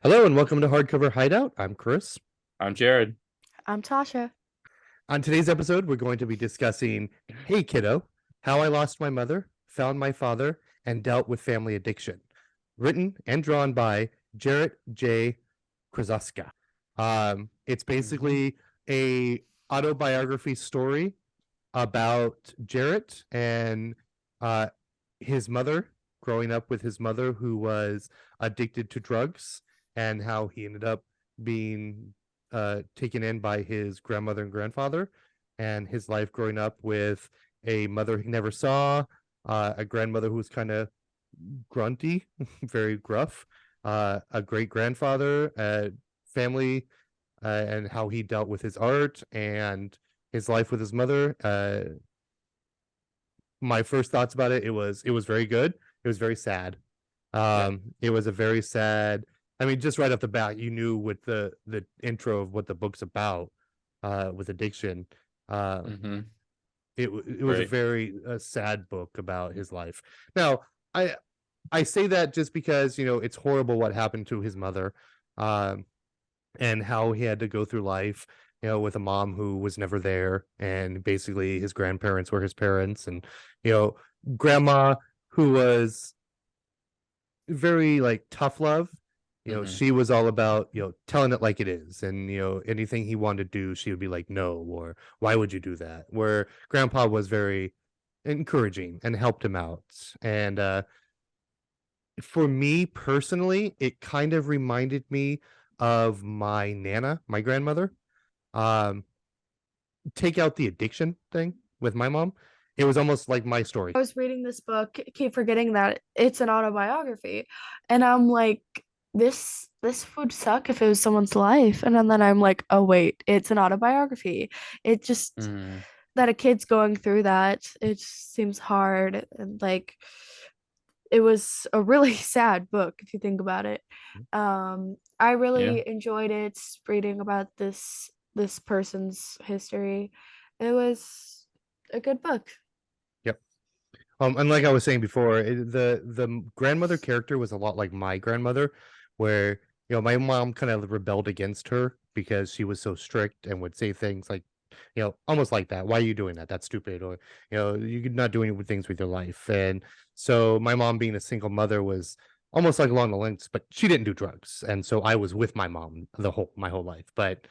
Hello and welcome to Hardcover Hideout. I'm Chris. I'm Jared. I'm Tasha. On today's episode, we're going to be discussing Hey Kiddo, How I Lost My Mother, Found My Father, and Dealt with Family Addiction. Written and drawn by Jarrett Krosoczka. It's basically a autobiography story about Jarrett and his mother, growing up with his mother who was addicted to drugs, and how he ended up being taken in by his grandmother and grandfather, and his life growing up with a mother he never saw, a grandmother who was kind of grunty, very gruff, a great grandfather, family, and how he dealt with his art and his life with his mother. My first thoughts about it was very good. It was very sad. It was a very sad. I mean, just right off the bat, you knew with the intro of what the book's about, with addiction. It was a very sad book about his life. Now, I say that just because it's horrible what happened to his mother, and how he had to go through life, with a mom who was never there, and basically his grandparents were his parents, and grandma who was very like tough love. She was all about telling it like it is, and anything he wanted to do, she would be like, no, or why would you do that, where grandpa was very encouraging and helped him out. And for me personally, it kind of reminded me of my nana, my grandmother. Take out the addiction thing with my mom, it was almost like my story. I was reading this book, keep forgetting that it's an autobiography, and I'm like, this would suck if it was someone's life, and then I'm like, oh wait, it's an autobiography. It just that a kid's going through that, it just seems hard, and like it was a really sad book if you think about it. I really enjoyed it, reading about this person's history. It was a good book. Yep. And like I was saying before, the grandmother character was a lot like my grandmother, where my mom kind of rebelled against her because she was so strict and would say things like, almost like that. Why are you doing that? That's stupid. Or, you're not doing things with your life. And so my mom, being a single mother, was almost like along the lines, but she didn't do drugs. And so I was with my mom my whole life. But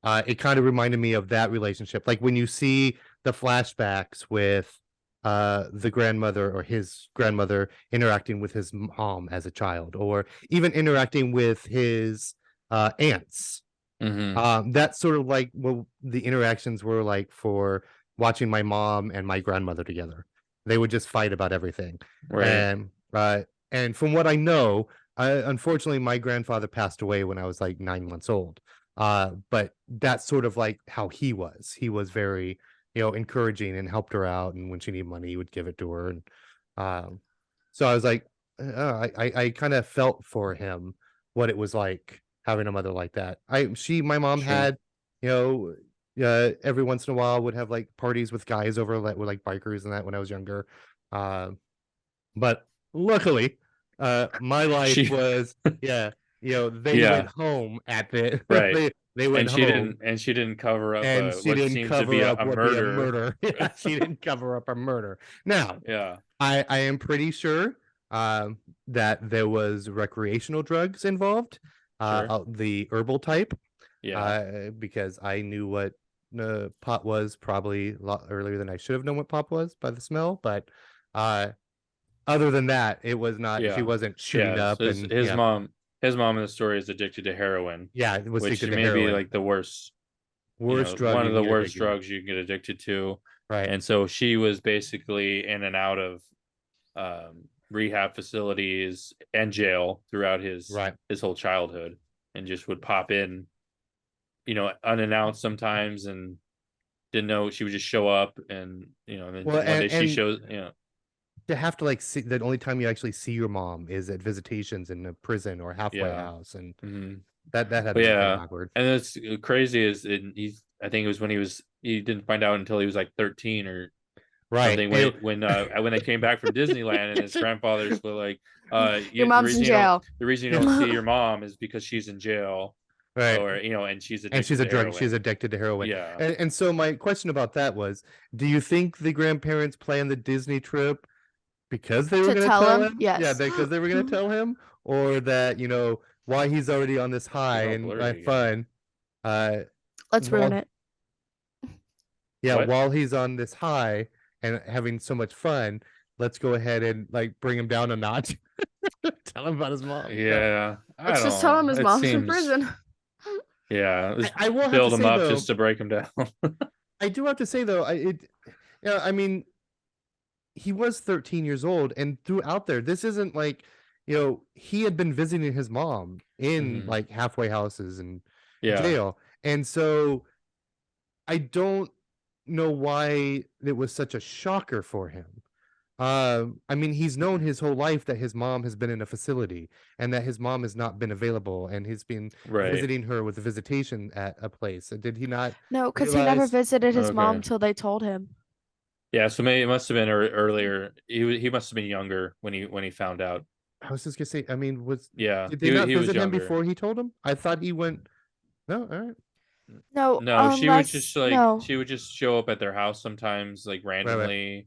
it kind of reminded me of that relationship. Like when you see the flashbacks with the grandmother or his grandmother interacting with his mom as a child, or even interacting with his aunts. That's sort of like what the interactions were like for watching my mom and my grandmother together. They would just fight about everything. Right. And from what I know, unfortunately, my grandfather passed away when I was like 9 months old. But that's sort of like how he was. He was very, encouraging and helped her out. And when she needed money, he would give it to her. And so I was like, I kind of felt for him what it was like having a mother like that. My mom had, every once in a while would have like parties with guys over that were like bikers and that when I was younger. But luckily, my life was, they went home at the right. they went home. She didn't cover up And she what didn't seemed to cover be up a what be a murder. murder. Yeah, she didn't cover up a murder. Now, I am pretty sure that there was recreational drugs involved, the herbal type. Because I knew what pot was probably a lot earlier than I should have known what pot was by the smell. But other than that, it was not. She wasn't shooting up. So and his mom in the story is addicted to heroin. Yeah, it was which addicted to may heroin. be like the worst drug. One of the worst drugs you can get addicted to. Right. And so she was basically in and out of rehab facilities and jail throughout his whole childhood, and just would pop in, unannounced sometimes, and didn't know. She would just show up, and then one day she shows. To have to like see, the only time you actually see your mom is at visitations in a prison or halfway house, and that had to be pretty awkward. And it's crazy is I think it was when he didn't find out until he was like 13 or Right. Something when they came back from Disneyland and his grandfathers were like, your mom's in jail. The reason you don't see your mom is because she's in jail. Right. Or, and she's addicted and she's to a drug. heroin. She's addicted to heroin. Yeah. And so my question about that was, do you think the grandparents planned the Disney trip because they were going to tell him? Yes. Yeah, because they were going to tell him, or that, why he's already on this high and fun. Let's ruin it. Yeah, while he's on this high and having so much fun, let's go ahead and like bring him down a notch. Tell him about his mom. Yeah. Let's just tell him his mom's in prison. Yeah, I will build have him up though, just to break him down. I do have to say though, I mean, he was 13 years old, and throughout there, this isn't like, he had been visiting his mom in like halfway houses and jail, and so I don't know why it was such a shocker for him. I mean, he's known his whole life that his mom has been in a facility and that his mom has not been available, and he's been visiting her with a visitation at a place. Did he not? No, because he never visited his mom till they told him. Yeah, so maybe it must have been earlier. He must have been younger when he found out. I was just gonna say, I mean, did they not visit him before he told him? I thought he went. No, all right. No, she would just she would just show up at their house sometimes, like randomly.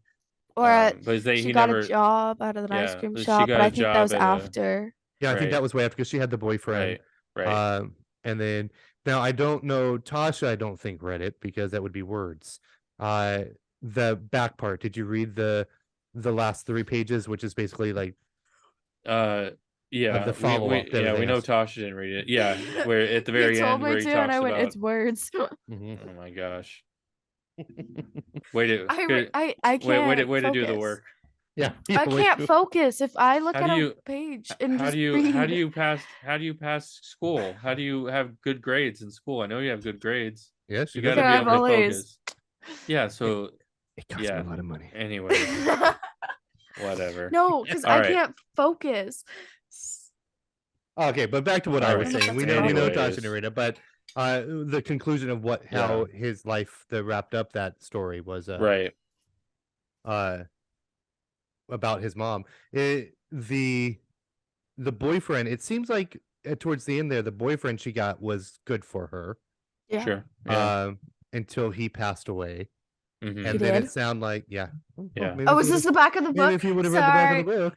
Or he got a job out of an ice cream shop, but I think that was after. Yeah, I think that was way after, because she had the boyfriend. Right. And then now I don't know, Tasha, I don't think read it because that would be words. The back part, did you read the last 3 pages, which is basically like the follow up? We know Tasha didn't read it. Yeah, where at the very end where he talks and I went, about it's words. Oh my gosh. Way to I can't way to do the work. Yeah, I can't focus if I look at a page and how do you pass school? How do you have good grades in school? I know you have good grades. Yes, you gotta be able to focus. Yeah, so it costs me a lot of money. Anyway, whatever. No, because I can't focus. Okay, but back to what I was saying. We know Tasha didn't read it, but the conclusion of how his life wrapped up that story was about his mom. The boyfriend, it seems like towards the end there, the boyfriend she got was good for her. Yeah. Sure. Until he passed away. And then it sounded like is this the back of the book? Maybe if you would have read the back of the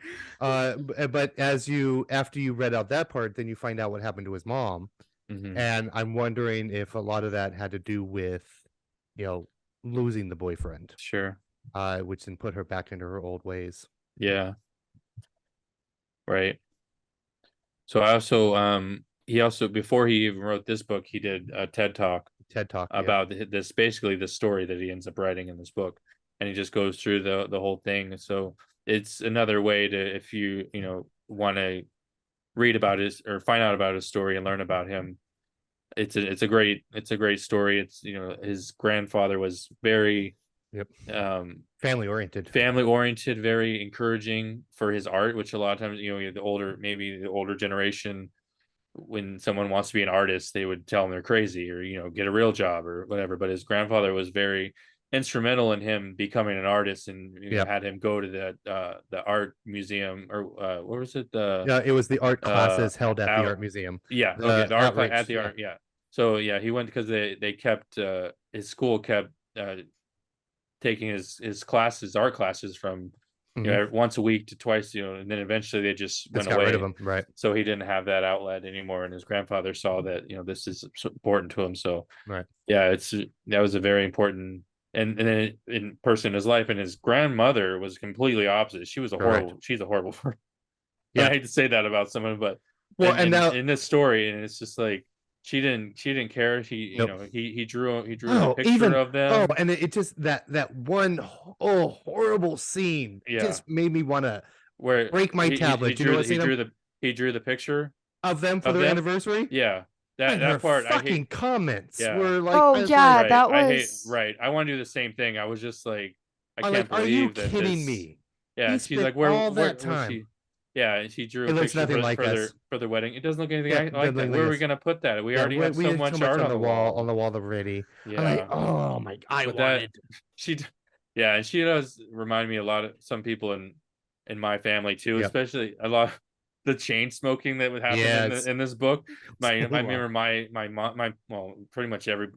book. But after you read out that part, then you find out what happened to his mom. And I'm wondering if a lot of that had to do with losing the boyfriend. Sure. Which then put her back into her old ways. Yeah. Right. So I also he also, before he even wrote this book, he did a TED Talk about this, basically the story that he ends up writing in this book, and he just goes through the whole thing. So it's another way to, if you want to read about his or find out about his story and learn about him, it's a great story. It's his grandfather was very family oriented, very encouraging for his art, which a lot of times the older generation, when someone wants to be an artist, they would tell them they're crazy or get a real job or whatever. But his grandfather was very instrumental in him becoming an artist, and had him go to the art museum, or what was it? It was the art classes held at the art museum. The art at the art. Yeah. So he went because they kept his school kept taking his classes, art classes, from once a week to twice, and then eventually they just went away. Got rid of him, right? So he didn't have that outlet anymore, and his grandfather saw that this is important to him. So that was a very important and then in person in his life. And his grandmother was completely opposite. She was she's a horrible person. I hate to say that about someone, but now in this story, and it's just like she didn't care. He drew a picture of them. And it just that one horrible scene just made me want to break my tablet. He drew the picture of them for their anniversary. Yeah. That part, fucking comments were like, that was I want to do the same thing. I was just like, I can't believe. Are you kidding me? Yeah, she's like, where all that time? And she drew a picture for their wedding. It doesn't look anything like that. Where are we gonna put that? We already have so much art on the wall already. Yeah. I'm like, oh my god, Yeah, and she does remind me a lot of some people in my family too, especially a lot of the chain smoking that would happen in this book. I remember my mom, well, pretty much every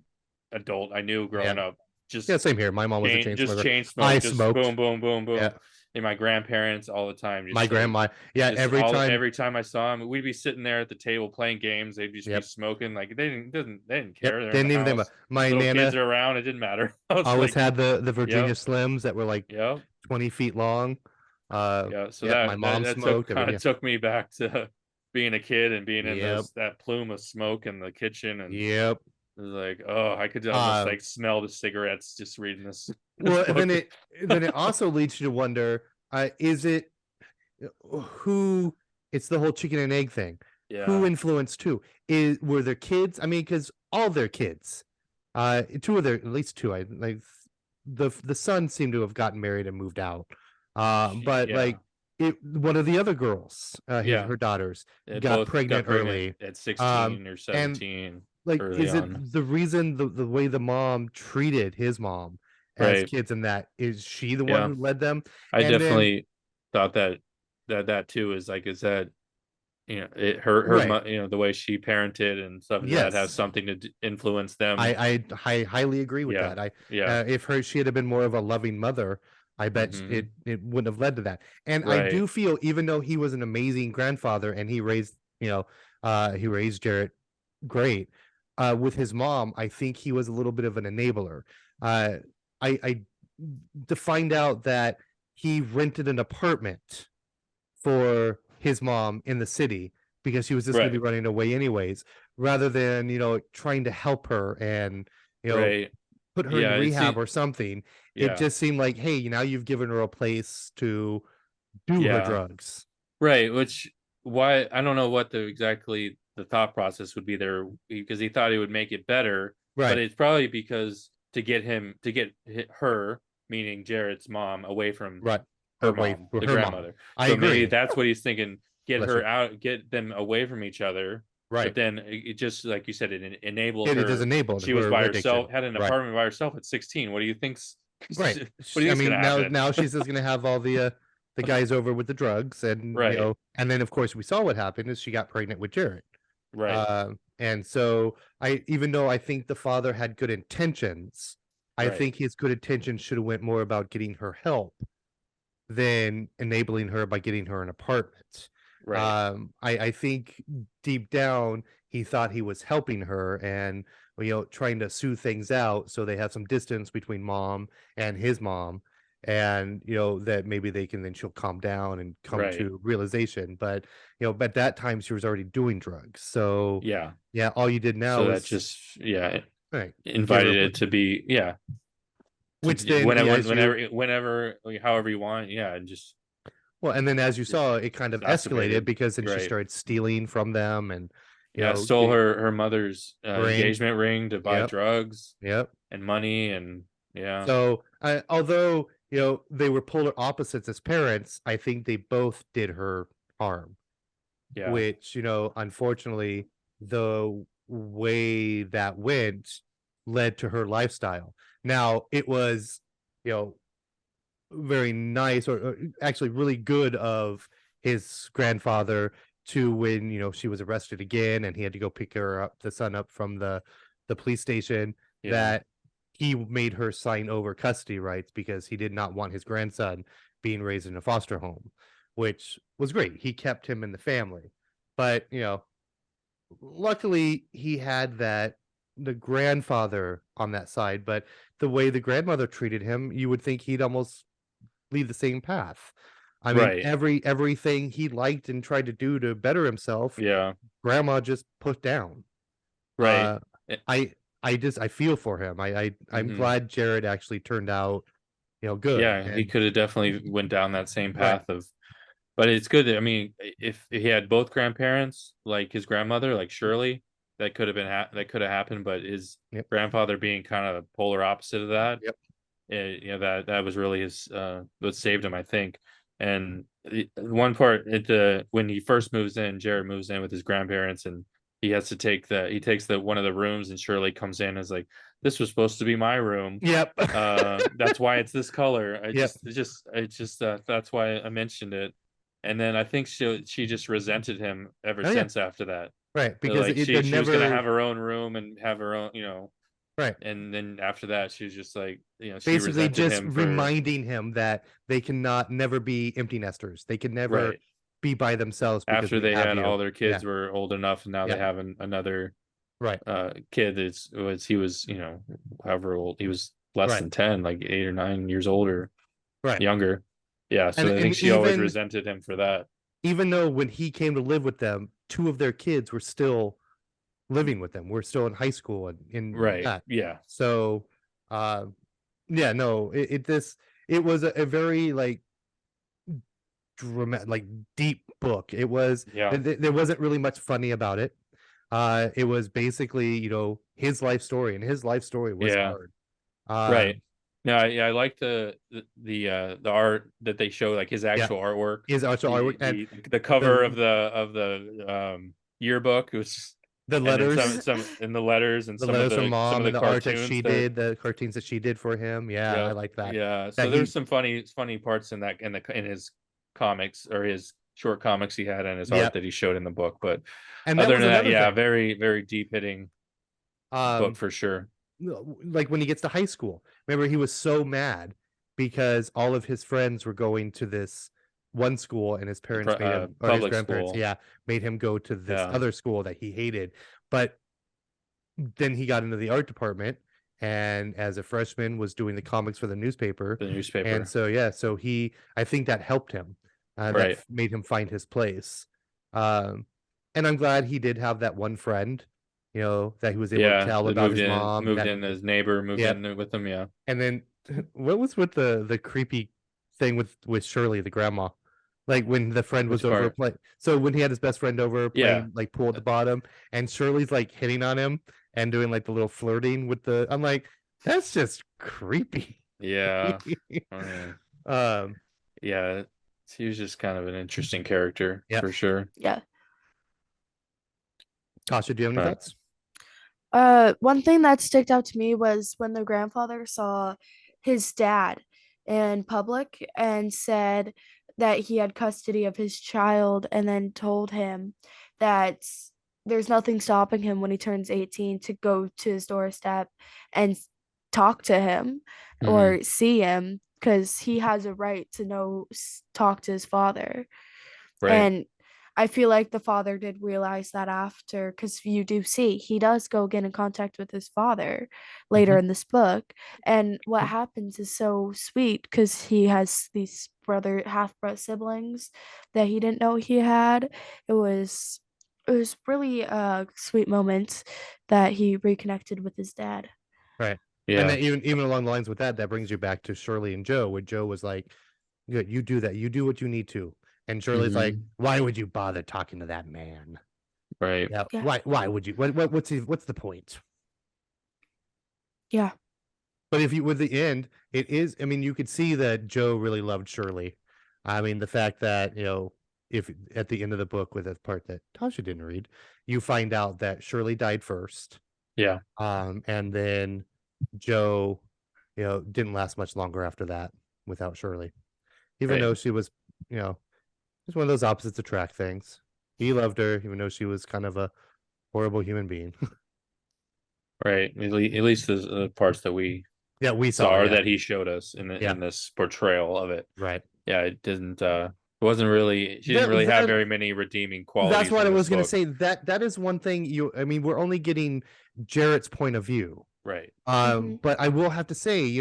adult I knew growing up just same here. My mom was a chain smoker. chain smoke, I just smoked. boom, boom, boom, boom. And my grandparents all the time. Just my grandma, every time I saw him, we'd be sitting there at the table playing games. They'd just be smoking. Like they didn't care. Didn't even think about my little Nana, kids are around. It didn't matter. Always had the Virginia Slims that were like 20 feet long. So that my mom smoked. Kind of took me back to being a kid and being in that plume of smoke in the kitchen. And it was like, oh, I could almost like smell the cigarettes just reading this. Well, then it also leads you to wonder, is it who? It's the whole chicken and egg thing. Who influenced who? Were their kids? I mean, because all their kids, at least two. I like the son seemed to have gotten married and moved out. But like one of the other girls, her daughters, got pregnant early at 16 or 17. And, like, is it the reason the way the mom treated his mom as kids, and that is she the one who led them? I definitely thought that too is that her the way she parented and stuff that has something to influence them. I highly agree with that. If she had been more of a loving mother, I bet it wouldn't have led to that. And I do feel, even though he was an amazing grandfather and he raised Jarrett great, with his mom, I think he was a little bit of an enabler. To find out that he rented an apartment for his mom in the city because she was just going to be running away anyways, rather than trying to help her and put her in rehab or something. It just seemed like, hey, now you've given her a place to do her drugs. Which why I don't know what exactly the thought process would be there, because he thought he would make it better. But it's probably because to get her, meaning Jarrett's mom, away from her mom, the grandmother. I agree. Maybe that's what he's thinking. Get her out, get them away from each other. But then it just, like you said, it enabled her. It does enable. She was by herself, had an apartment by herself at 16. What do you think's What do you think now she's just going to have all the guys over with the drugs, and and then of course we saw what happened is she got pregnant with Jarrett. And so even though I think the father had good intentions, I think his good intentions should have went more about getting her help than enabling her by getting her an apartment. I think deep down he thought he was helping her and trying to soothe things out so they have some distance between mom and his mom, and that maybe she'll calm down and come to realization. But at that time she was already doing drugs, so all you did now is just invited it to be which then whenever however you want, and just and then as you saw, it kind of escalated because then she started stealing from them, and stole her mother's engagement ring to buy drugs and money, and so although they were polar opposites as parents, I think they both did her harm, which unfortunately the way that went led to her lifestyle. Now it was very nice, or actually really good of his grandfather to, when she was arrested again and he had to go pick the son up from the police station, that he made her sign over custody rights because he did not want his grandson being raised in a foster home, which was great. He kept him in the family. But luckily he had the grandfather on that side, but the way the grandmother treated him, you would think he'd almost lead the same path. I mean, everything he liked and tried to do to better himself, grandma just put down. I feel for him. I'm glad Jarrett actually turned out good. He could have definitely went down that same path but it's good that, I mean, if he had both grandparents, like his grandmother, like Shirley, that could have been that could have happened, but his grandfather being kind of polar opposite of that, that was really his what saved him, I think. And one part when he first moves in, Jarrett moves in with his grandparents, and he has to take he takes one of the rooms, and Shirley comes in and is like, this was supposed to be my room. Yep. That's why it's this color. Yep. That's why I mentioned it. And then I think she just resented him ever since after that. Right, because like she was gonna have her own room and have her own, right. And then after that, she was just like, she basically just him reminding him that they cannot never be empty nesters. They can never be by themselves after they had all their kids were old enough, and now they have another kid he was however old he was, less than 10, like 8 or 9 years older, younger. So I think she always resented him for that, even though when he came to live with them, 2 of their kids were still living with them. We're still in high school and in that. So it was a very like dramatic, like deep book. It was there wasn't really much funny about it. It was basically his life story, and his life story was hard. I like the art that they show, like his actual artwork, and the cover of the yearbook. It was the letters, and the letters, and the some letters of from mom, some of and the art that she did, the cartoons that she did for him. I like that. So there's some funny parts in that, in his comics, or his short comics he had, and his art that he showed in the book. But other than that, very, very deep hitting book for sure. Like when he gets to high school, remember, he was so mad because all of his friends were going to this one school, and his parents made him, or his grandparents made him go to this other school that he hated. But then he got into the art department, and as a freshman was doing the comics for the newspaper. And so I think that helped him, that made him find his place. And I'm glad he did have that one friend, that he was able to tell about his mom. Moved in, his neighbor moved in with him. And then what was with the creepy thing with Shirley, the grandma? Like when the friend was over playing. So when he had his best friend over playing like pool at the bottom, and Shirley's like hitting on him and doing like the little flirting with I'm like, that's just creepy. She was just kind of an interesting character for sure. Tasha, do you have any thoughts? One thing that stuck out to me was when the grandfather saw his dad in public and said that he had custody of his child, and then told him that there's nothing stopping him when he turns 18 to go to his doorstep and talk to him or see him, because he has a right to talk to his father. And I feel like the father did realize that after, because you do see he does go get in contact with his father later in this book, and what happens is so sweet, because he has these half-brother siblings that he didn't know he had. It was really a sweet moment that he reconnected with his dad. And then even along the lines with that brings you back to Shirley and Joe, where Joe was like, you do that, you do what you need to. And Shirley's like, why would you bother talking to that man? Why would you? What's the point? But if you, with the end, it is, I mean, you could see that Joe really loved Shirley. I mean, the fact that, if at the end of the book, with the part that Tasha didn't read, you find out that Shirley died first. And then Joe, didn't last much longer after that without Shirley. Even though she was, it's one of those opposites attract things. He loved her, even though she was kind of a horrible human being. At least the parts that we saw, or that he showed us in this portrayal of it. It didn't. It wasn't really. She didn't really have very many redeeming qualities. That's what I was going to say. That is one thing. I mean, we're only getting Jarrett's point of view. But I will have to say,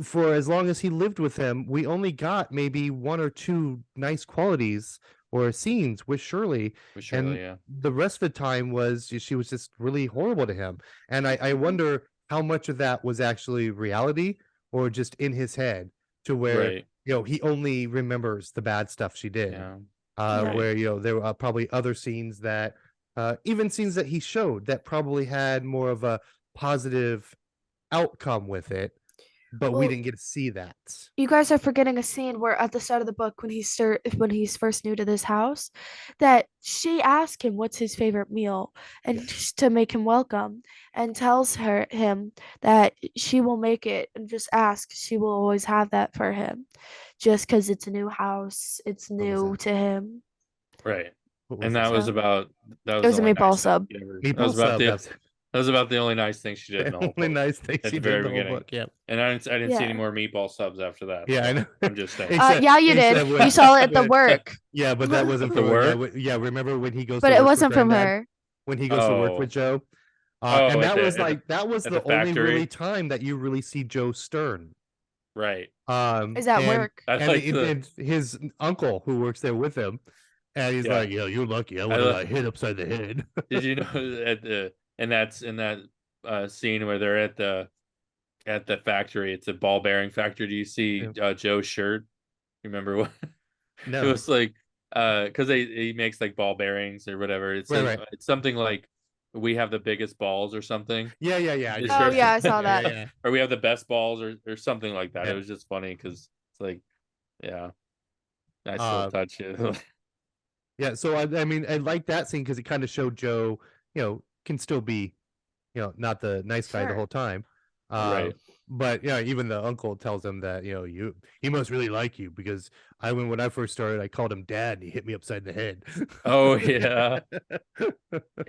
for as long as he lived with him, we only got maybe 1 or 2 nice qualities or scenes with Shirley. The rest of the time she was just really horrible to him. And I wonder how much of that was actually reality or just in his head, to where he only remembers the bad stuff she did. Where there were probably other scenes that even scenes that he showed that probably had more of a positive outcome with it. but we didn't get to see that. You guys are forgetting a scene where at the start of the book when he's first new to this house, that she asked him what's his favorite meal and just to make him welcome, and tells him that she will make it and just ask. She will always have that for him, just because it's a new house. It's new to him. Right. And that was about it was a meatball sub. Meatball sub. That was about the only nice thing she did in the whole book. Nice thing she did in the whole book. Yeah. And I didn't see any more meatball subs after that. Yeah, so I know. I'm just saying. Yeah, you did. You saw it at the work. Yeah, but that wasn't from work. Yeah, remember when he goes? But it wasn't from her. When he goes to work with Joe. And that was the only really time that you really see Joe Stern. Right. Is at work. And his uncle who works there with him. And he's like, "Yo, you're lucky. I would have hit upside the head." Did you know in that scene where they're at the factory? It's a ball bearing factory. Do you see Joe's shirt? Remember what? No. It was like because he makes like ball bearings or whatever. It's it's something like we have the biggest balls or something. Yeah. Oh yeah, I saw that. Yeah. Or we have the best balls or something like that. Yeah. It was just funny because it's like, yeah, nice little touch. Yeah, so I mean, I like that scene because it kind of showed Joe, can still be, not the nice guy the whole time. Right. But even the uncle tells him that, he must really like you because when I first started, I called him dad and he hit me upside the head. Oh yeah.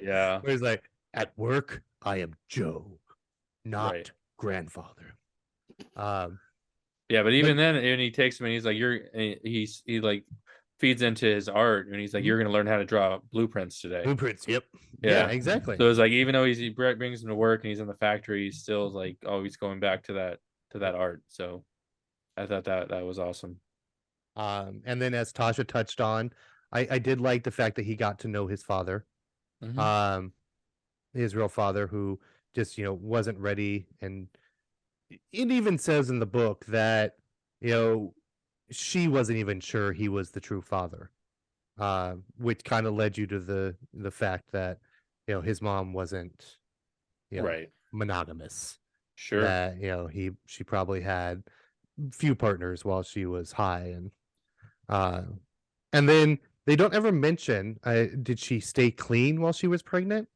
Yeah. Where he's like, at work, I am Joe, not grandfather. Yeah, but even then, and he takes him and he's like, he like feeds into his art and he's like, you're gonna learn how to draw blueprints today. Blueprints, yep. Yeah, exactly. So it's like, even though he brings him to work and he's in the factory, he's still like always going back to that art. So I thought that was awesome. And then as Tasha touched on, I did like the fact that he got to know his father. Mm-hmm. His real father, who just wasn't ready, and it even says in the book that she wasn't even sure he was the true father, which kind of led you to the fact that his mom wasn't monogamous. Sure. That she probably had few partners while she was high, and then they don't ever mention did she stay clean while she was pregnant?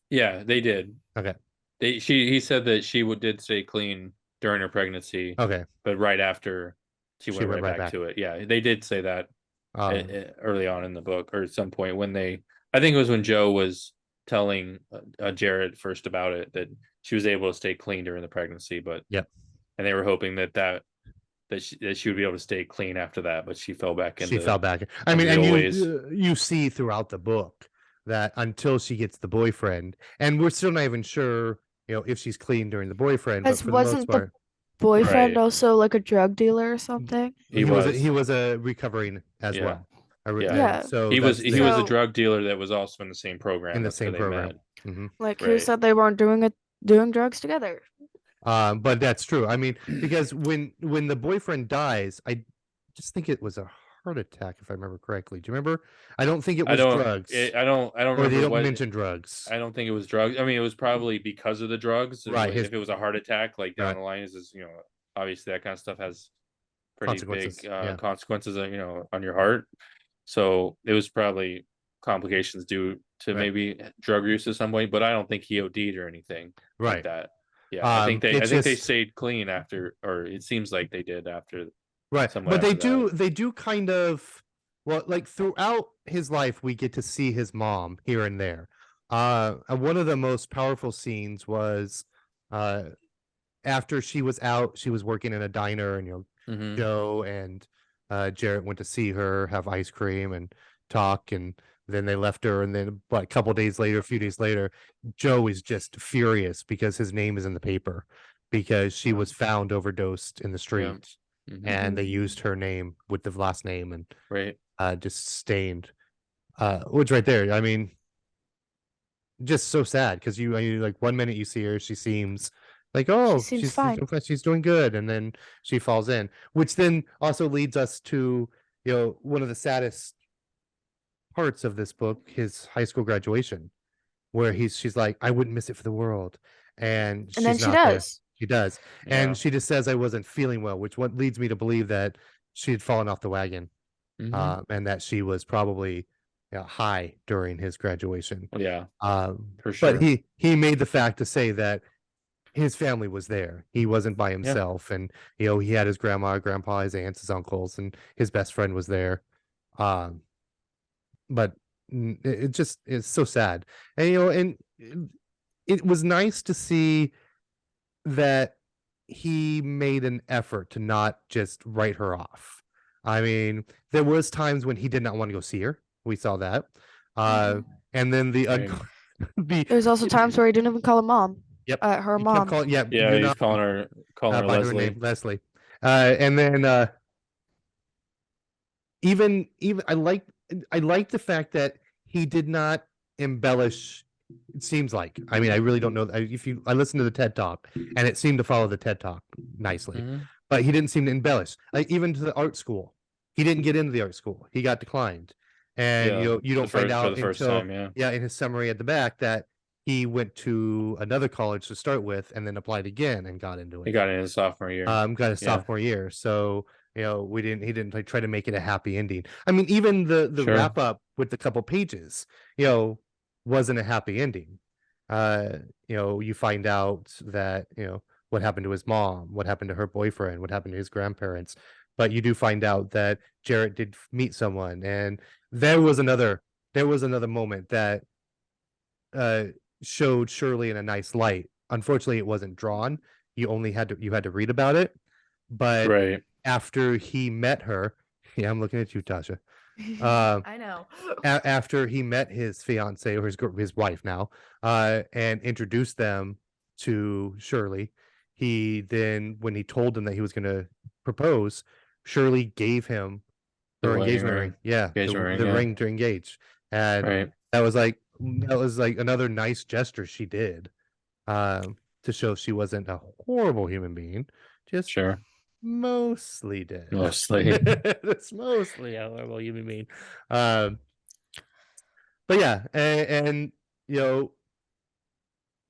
Yeah, they did. Okay. He said that she did stay clean during her pregnancy. Okay. But right after she went right back to it. Yeah, they did say that early on in the book, or at some point I think it was when Joe was telling Jarrett first about it, that she was able to stay clean during the pregnancy, but and they were hoping that she would be able to stay clean after that, but she fell back into. She fell back. I mean, and you see throughout the book that until she gets the boyfriend, and we're still not even sure, if she's clean during the boyfriend. But for the most part, boyfriend also like a drug dealer or something? He was a recovering as well. So he was a drug dealer that was also in the same program. In the same program. Mm-hmm. Like who said they weren't doing drugs together? But that's true. I mean, because when the boyfriend dies, I just think it was a heart attack, if I remember correctly. Do you remember? I don't think it was drugs. I don't remember. Or they don't mention drugs. I don't think it was drugs. I mean, it was probably because of the drugs. Right. If it was a heart attack, like down the line, is obviously that kind of stuff has pretty big consequences, on your heart. So it was probably complications due to maybe drug use in some way, but I don't think he OD'd or anything like that. Yeah, I think they stayed clean after, or it seems like they did after. Right, but they do kind of, well, like throughout his life, we get to see his mom here and there. One of the most powerful scenes was after she was out, she was working in a diner, and Joe and Jarrett went to see her, have ice cream and talk, and then they left her, and then a few days later, Joe is just furious because his name is in the paper because she was found overdosed in the street, and they used her name with the last name, and just stained, which right there, I mean, just so sad because you like 1 minute you see her, she seems like, she's fine, she's doing good, and then she falls in, which then also leads us to one of the saddest parts of this book, his high school graduation, where she's like, I wouldn't miss it for the world, and then she does. She does. And she just says I wasn't feeling well, which what leads me to believe that she had fallen off the wagon. And that she was probably high during his graduation. Yeah. For sure. But he made the fact to say that his family was there. He wasn't by himself, and he had his grandma, grandpa, his aunts, his uncles, and his best friend was there. But it's so sad, and it was nice to see that he made an effort to not just write her off. I mean, there was times when he did not want to go see her. We saw that, and then there's also times where he didn't even call her mom. Yep. Her mom. He's calling her Leslie. Her name, Leslie. And then even I like the fact that he did not embellish. It seems like, I mean, I really don't know. I listened to the TED Talk, and it seemed to follow the TED Talk nicely, but he didn't seem to embellish. Even to the art school, he didn't get into the art school. He got declined, and you don't find out until in his summary at the back that he went to another college to start with, and then applied again and got into it. He got in his sophomore year. Got his sophomore year. So he didn't like try to make it a happy ending. I mean, even the wrap up with the couple pages, wasn't a happy ending. You find out that what happened to his mom, what happened to her boyfriend, what happened to his grandparents, but you do find out that Jarrett did meet someone, and there was another moment that showed Shirley in a nice light. Unfortunately, it wasn't drawn. You had to read about it. But after he met her, I'm looking at you, Tasha. I know. After he met his fiance, or his wife now, and introduced them to Shirley, when he told him that he was going to propose, Shirley gave him her engagement ring. The ring to engage, and that was like another nice gesture she did, to show she wasn't a horrible human being, just mostly dead. It's mostly a horrible human being. But yeah, and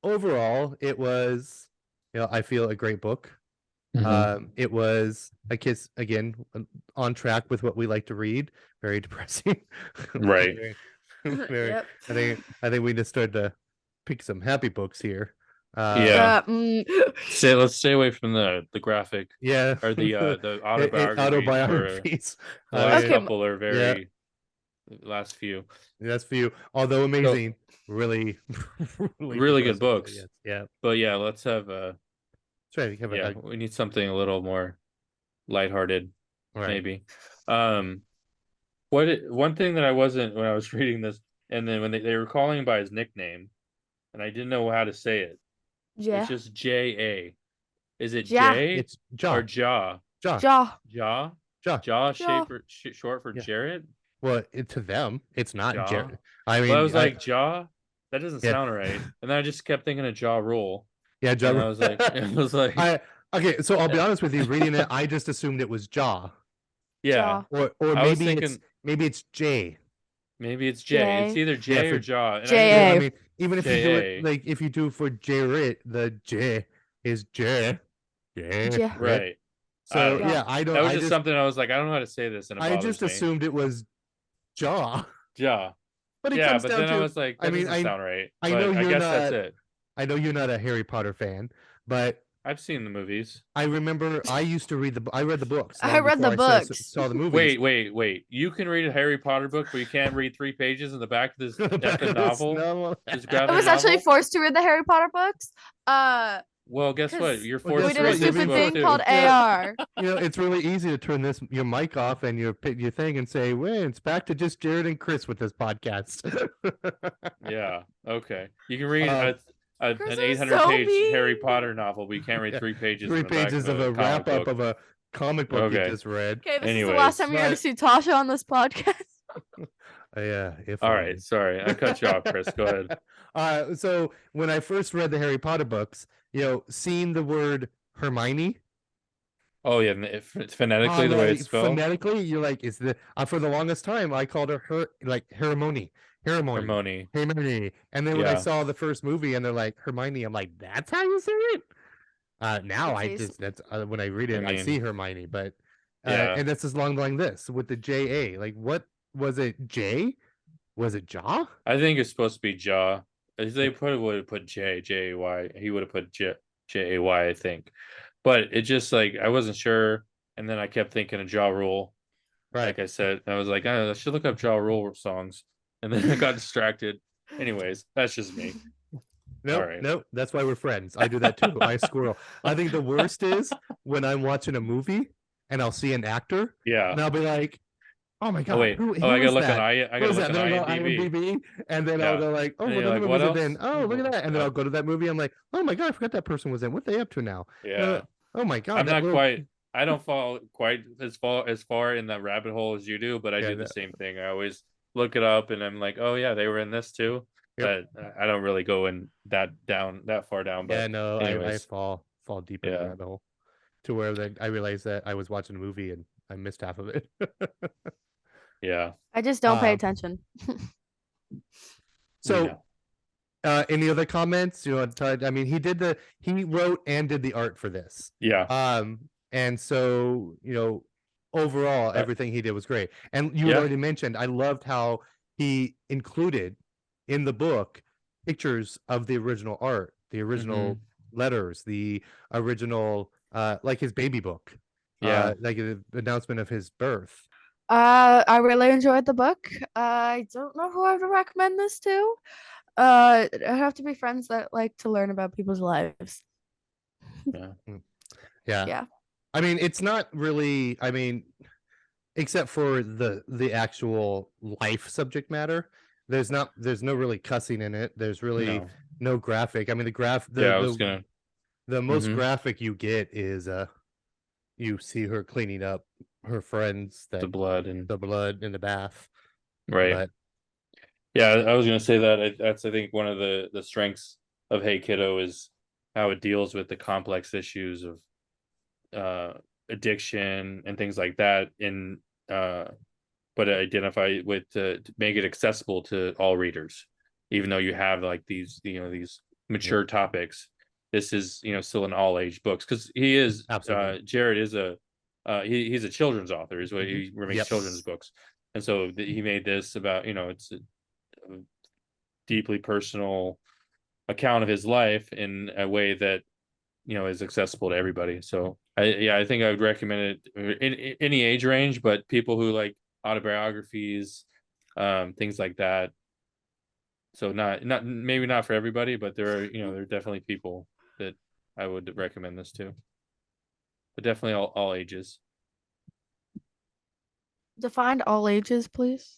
overall it was I feel a great book. It was a kiss again, on track with what we like to read. Very depressing. Very. Yep. I think we just started to pick some happy books here. Let's stay away from the graphic. Or the autobiographies. The last couple are very last few. Although amazing, really good books. Yeah. But let's have we need something a little more lighthearted, maybe. One thing that I wasn't when I was reading this, and then when they were calling him by his nickname, and I didn't know how to say it. It's just J-A. Is it J? It's Ja. Or Ja? Ja. Short for Jarrett? Well, to them, it's not Jarrett. I mean, I was like, Ja? That doesn't sound right. And then I just kept thinking of Ja Rule. Yeah, Ja Rule. I was like, okay, so I'll be honest with you. Reading it, I just assumed it was Ja. Yeah. Or maybe it's J. Maybe it's J. It's either J or Ja. J. I mean, even if you do it, like if you do for Jarrett, the J is J. Yeah. Right. So I don't. That was just something I was like, I don't know how to say this, and I just assumed it was Ja. Ja. But I was like, that doesn't sound right. I know I guess that's it. I know you're not a Harry Potter fan, but I've seen the movies. I remember I used to read I read the books. I read the books. Saw the movies. Wait. You can read a Harry Potter book, but you can't read 3 pages in the back of this novel? I was actually forced to read the Harry Potter books. Well, guess what? You're forced we to did a read this stupid book thing too. called AR. It's really easy to turn your mic off and your thing and say, "Well, it's back to just Jared and Chris with this podcast." Yeah. Okay. You can read an 800-page Harry Potter novel, but you can't read 3 pages. 3 pages of a wrap up of a comic book you just read. Okay, this is the last time you're going to see Tasha on this podcast. Yeah. All right. Sorry, I cut you off, Chris. Go ahead. So when I first read the Harry Potter books, seeing the word Hermione. Oh yeah, phonetically the way it's spelled. Phonetically, you're like, is the for the longest time I called her Hermione. And then when I saw the first movie and they're like Hermione, I'm like, that's how you say it. Now I It's just that's when I read it, I see Hermione, but and this is along like this with the J.A. Like, what was it? J? Was it Jaw? I think it's supposed to be Jaw. They probably would have put J-A-Y. He would have put J-A-Y, I think. But it just like I wasn't sure, and then I kept thinking of Ja Rule. Right. Like I said, I was like, I should look up Ja Rule songs, and then I got distracted. Anyways, that's just me. Nope, right. Nope. That's why we're friends. I do that too. I squirrel. I think the worst is when I'm watching a movie and I'll see an actor. Yeah. And I'll be like, oh my god. Oh wait. Who I gotta look that? on I gotta look on IMDb. And then I'll go like, oh, what other movies are in? Oh, look at that. And then I'll go to that movie. I'm like, oh my god, I forgot that person was in. What are they up to now? Yeah. Oh my god. I'm not quite. I don't fall quite as far in that rabbit hole as you do, but I do the same thing. I always look it up, and I'm like, oh yeah, they were in this too. Yep. But I don't really go in that far down. But yeah, no, I fall deep in the rabbit hole to where I realized that I was watching a movie and I missed half of it. Yeah, I just don't pay attention. So, any other comments? You know, I mean, he wrote and did the art for this. Yeah. And so, you know, overall, everything he did was great. And you already mentioned, I loved how he included in the book pictures of the original art, the original letters, the original, like his baby book. Like the announcement of his birth. I really enjoyed the book. I don't know who I would recommend this to. I have to be friends that like to learn about people's lives. Yeah. I mean, it's not really, I mean, except for the actual life subject matter, there's no really cussing in it. There's really no graphic. I mean, the most graphic you get is you see her cleaning up her friends, the blood in the bath. Right. But, yeah, I was gonna say that that's I think one of the strengths of Hey Kiddo is how it deals with the complex issues of addiction and things like that but identify with to make it accessible to all readers, even though you have like these these mature topics. This is still an all age books because he is Jarrett is he's a children's author, is what he makes children's books, and so he made this about it's a deeply personal account of his life in a way that is accessible to everybody. So I think I would recommend it in any age range, but people who like autobiographies, things like that. So maybe not for everybody, but there are definitely people that I would recommend this to. But definitely all ages. Define all ages, please.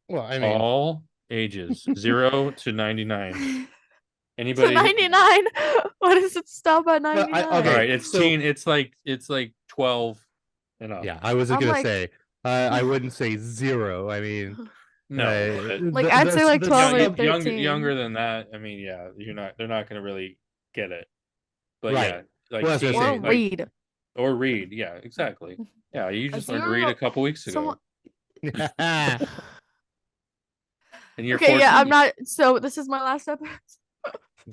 Well, I mean all ages, 0 to 99. Anybody? 99. What does it stop at 99? Okay, all right, it's teen. It's like 12 and up. Yeah, I was gonna say. I wouldn't say 0. I mean, no, I'd say like 12 or 13. Younger than that. I mean, yeah, they're not gonna really get it. But right. Yeah, like or read. Yeah, exactly. Yeah, you just learned to read a couple weeks ago. And you're okay. 14. Yeah, I'm not. So this is my last episode.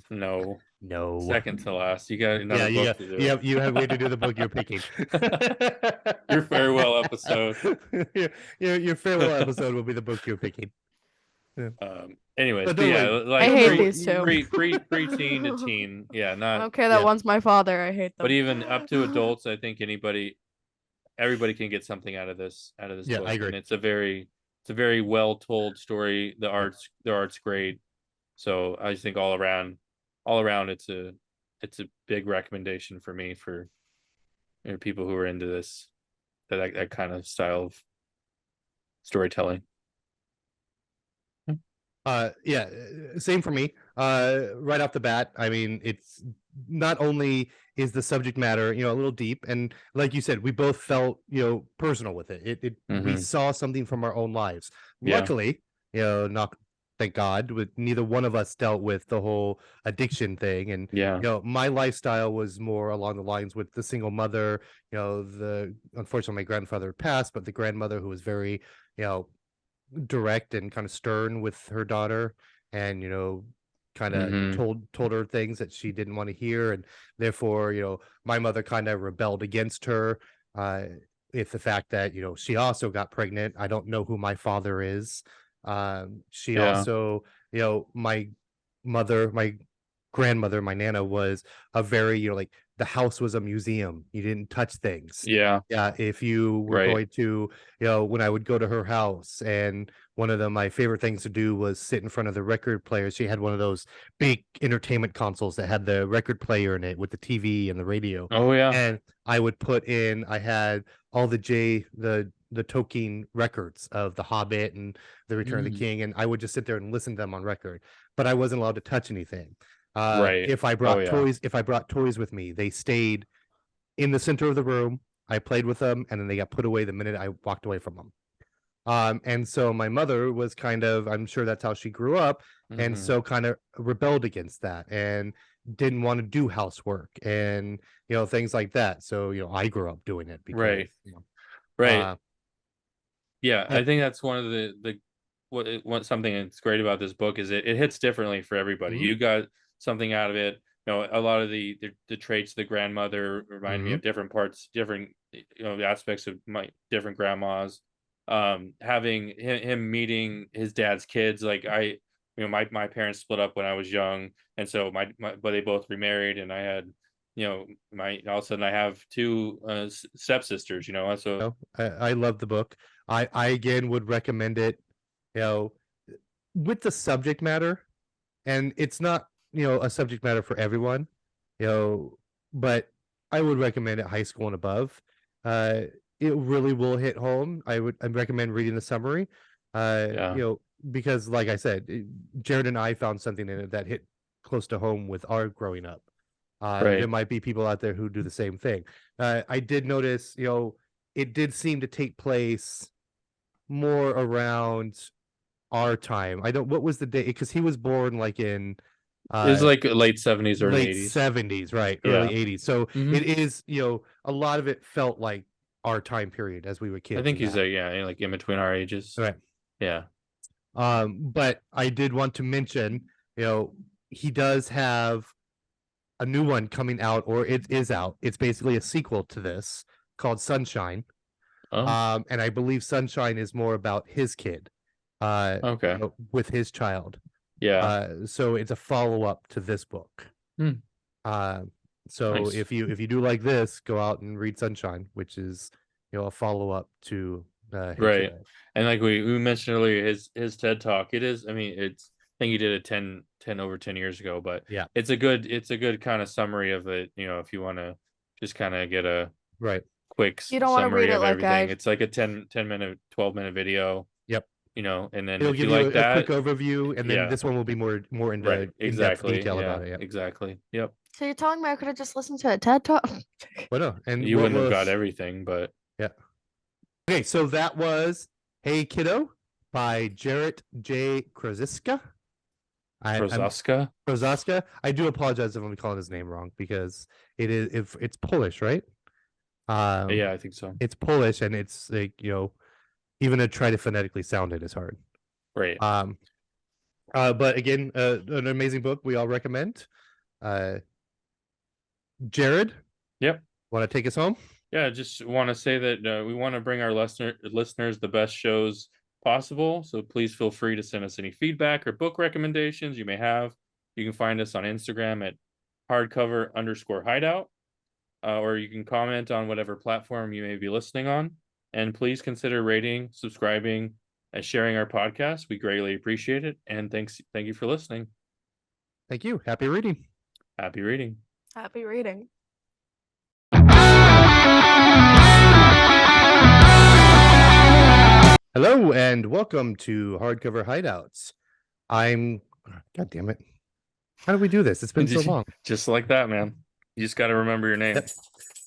No. Second to last. You got another book to do. You have way to do the book you're picking. Your farewell episode. Your farewell episode will be the book you're picking. Yeah. Anyways, like I hate these two. Preteen to teen. Yeah, not. I don't care that one's my father. I hate them. But even up to adults, I think everybody can get something out of this book. I agree. And it's a very well told story. The art's great. So I just think all around it's a big recommendation for me for people who are into this that kind of style of storytelling. Yeah, same for me. Right off the bat, I mean, it's not only is the subject matter a little deep, and like you said, we both felt personal with it. We saw something from our own lives. Luckily, not thank God, neither one of us dealt with the whole addiction thing, and my lifestyle was more along the lines with the single mother. Unfortunately, my grandfather passed, but the grandmother who was very direct and kind of stern with her daughter, and kind of told her things that she didn't want to hear, and therefore, my mother kind of rebelled against her. If the fact that she also got pregnant. I don't know who my father is. She also, my grandmother, my nana, was a very, like, the house was a museum. You didn't touch things. Yeah. If you were going to, when I would go to her house, and one of my favorite things to do was sit in front of the record player. She had one of those big entertainment consoles that had the record player in it with the TV and the radio. Oh yeah. And I would I had all the Tolkien records of The Hobbit and The Return of the King, and I would just sit there and listen to them on record, but I wasn't allowed to touch anything. If I brought toys with me, they stayed in the center of the room. I played with them, and then they got put away the minute I walked away from them. And so my mother was kind of, I'm sure that's how she grew up, and so kind of rebelled against that and didn't want to do housework and things like that. So I grew up doing it because I think that's one of what something that's great about this book is it hits differently for everybody. You got something out of it. A lot of the traits of the grandmother remind me of different aspects of my different grandmas. Having him meeting his dad's kids, like my parents split up when I was young, and so but they both remarried, and I had all of a sudden I have two stepsisters. So I love the book. I again would recommend it. With the subject matter, and it's not a subject matter for everyone, but I would recommend it high school and above. It really will hit home. I'd recommend reading the summary. Because like I said, Jared and I found something in it that hit close to home with our growing up. There might be people out there who do the same thing. I did notice, it did seem to take place more around our time. What was the date? Because he was born like in it was like late 70s or late 80s. 70s, right? Early 80s. So it is, a lot of it felt like our time period as we were kids. I think he's like in between our ages. Right. Yeah. But I did want to mention, he does have a new one coming out, or it is out. It's basically a sequel to this called Sunshine. And I believe Sunshine is more about his kid. With his child. So it's a follow-up to this book. So nice. if you do like this, go out and read Sunshine, which is a follow-up to right. And like we mentioned earlier, his TED Talk, it is, I think he did it 10 over 10 years ago, but it's a good kind of summary of it, if you want to just kind of get a quick you don't summary read it of like everything. It's like a 10-minute 12-minute video. And then it'll give you a quick overview, and then this one will be more into in-depth detail about it. Exactly. Yep. So you're telling me I could have just listened to a TED Talk? Well, no, and you wouldn't have got everything, but okay. So that was Hey Kiddo by Jarrett Krosoczka. Krosoczka. I do apologize if I'm calling his name wrong, because it's Polish, right? Yeah, I think so. It's Polish, and it's like even to try to phonetically sound it is hard. Right. But again, an amazing book we all recommend. Jared? Yep. Want to take us home? Yeah, just want to say that we want to bring our listeners the best shows possible. So please feel free to send us any feedback or book recommendations you may have. You can find us on Instagram at hardcover_hideout, or you can comment on whatever platform you may be listening on. And please consider rating, subscribing, and sharing our podcast. We greatly appreciate it. And thank you for listening. Thank you. Happy reading. Happy reading. Happy reading. Hello and welcome to Hardcover Hideouts. God damn it. How do we do this? It's been so long. Just like that, man. You just got to remember your name.